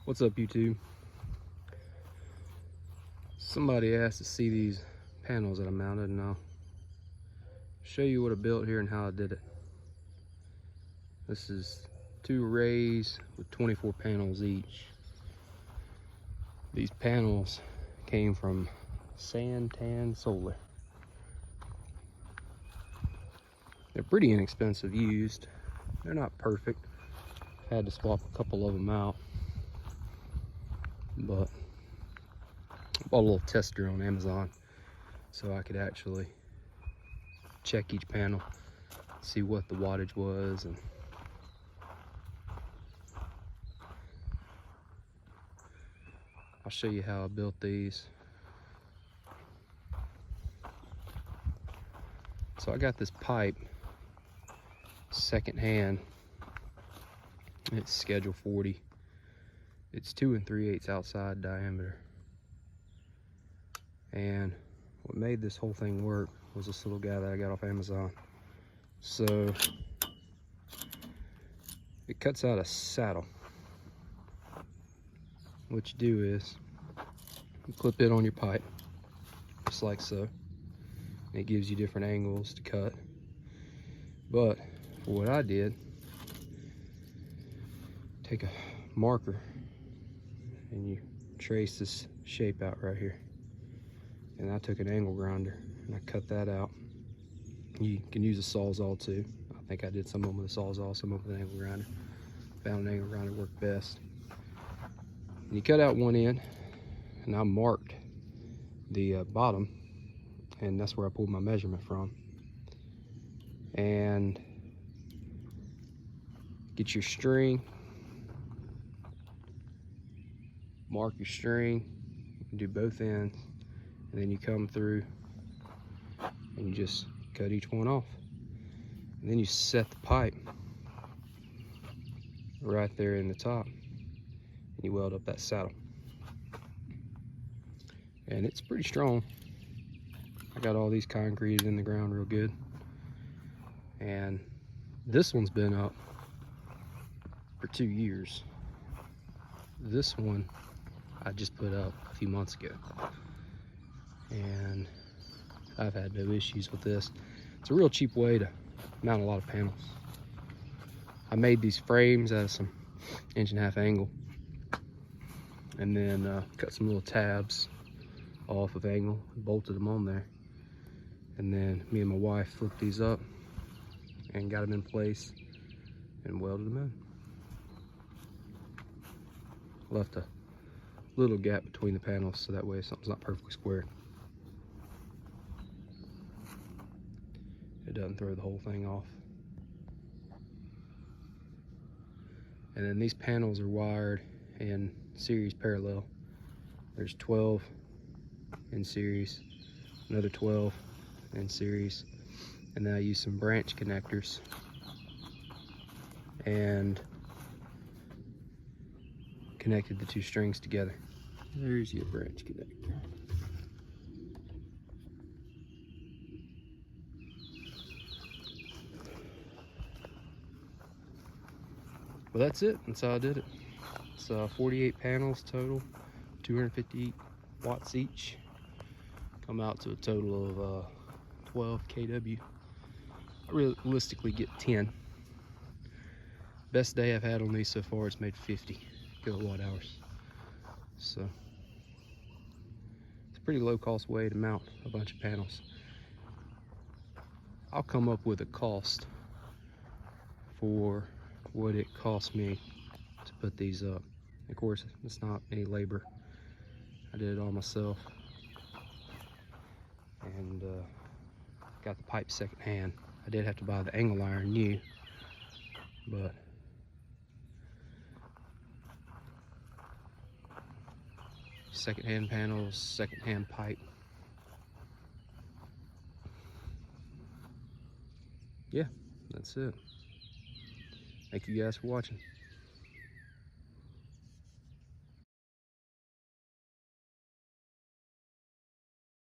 What's up, YouTube? Somebody asked to see these panels that I mounted, and I'll show you what I built here and how I did it. This is 2 arrays with 24 panels each. These panels came from Santan Solar. They're pretty inexpensive used. They're not perfect. Had to swap a couple of them out, but I bought a little tester on Amazon so I could actually check each panel, see what the wattage was, and I'll show you how I built these. So I got this pipe second hand. It's schedule 40. It's 2 3/8 outside diameter. And what made this whole thing work was this little guy that I got off Amazon. So it cuts out a saddle. What you do is you clip it on your pipe, just like so. And it gives you different angles to cut. But for what I did, take a marker and you trace this shape out right here. And I took an angle grinder and I cut that out. You can use a Sawzall too. I think I did some of them with a Sawzall, some of them with an angle grinder. Found an angle grinder worked best. And you cut out one end, and I marked the bottom, and that's where I pulled my measurement from. And get your string, mark your string, do both ends, and then you come through and you just cut each one off. And then you set the pipe right there in the top, and you weld up that saddle. And it's pretty strong. I got all these concreted in the ground real good. And this one's been up for 2 years. This one I just put up a few months ago. And I've had no issues with this. It's a real cheap way to mount a lot of panels. I made these frames out of some 1.5" angle, and then cut some little tabs off of angle and bolted them on there. And then me and my wife flipped these up and got them in place and welded them in. Left a little gap between the panels so that way something's not perfectly square. It doesn't throw the whole thing off. And then these panels are wired in series parallel. There's 12 in series, another 12 in series, and then I use some branch connectors and connected the 2 strings together. There's your branch connector. Well, that's it. That's how I did it. It's 48 panels total, 250 watts each. Come out to a total of 12 kW. I realistically get 10. Best day I've had on these so far, it's made 50 kilowatt hours. So it's a pretty low cost way to mount a bunch of panels. I'll come up with a cost for what it cost me to put these up. Of course, it's not any labor. I did it all myself, and got the pipe second hand. I did have to buy the angle iron new, but second hand panels, second hand pipe. Yeah, that's it. Thank you guys for watching.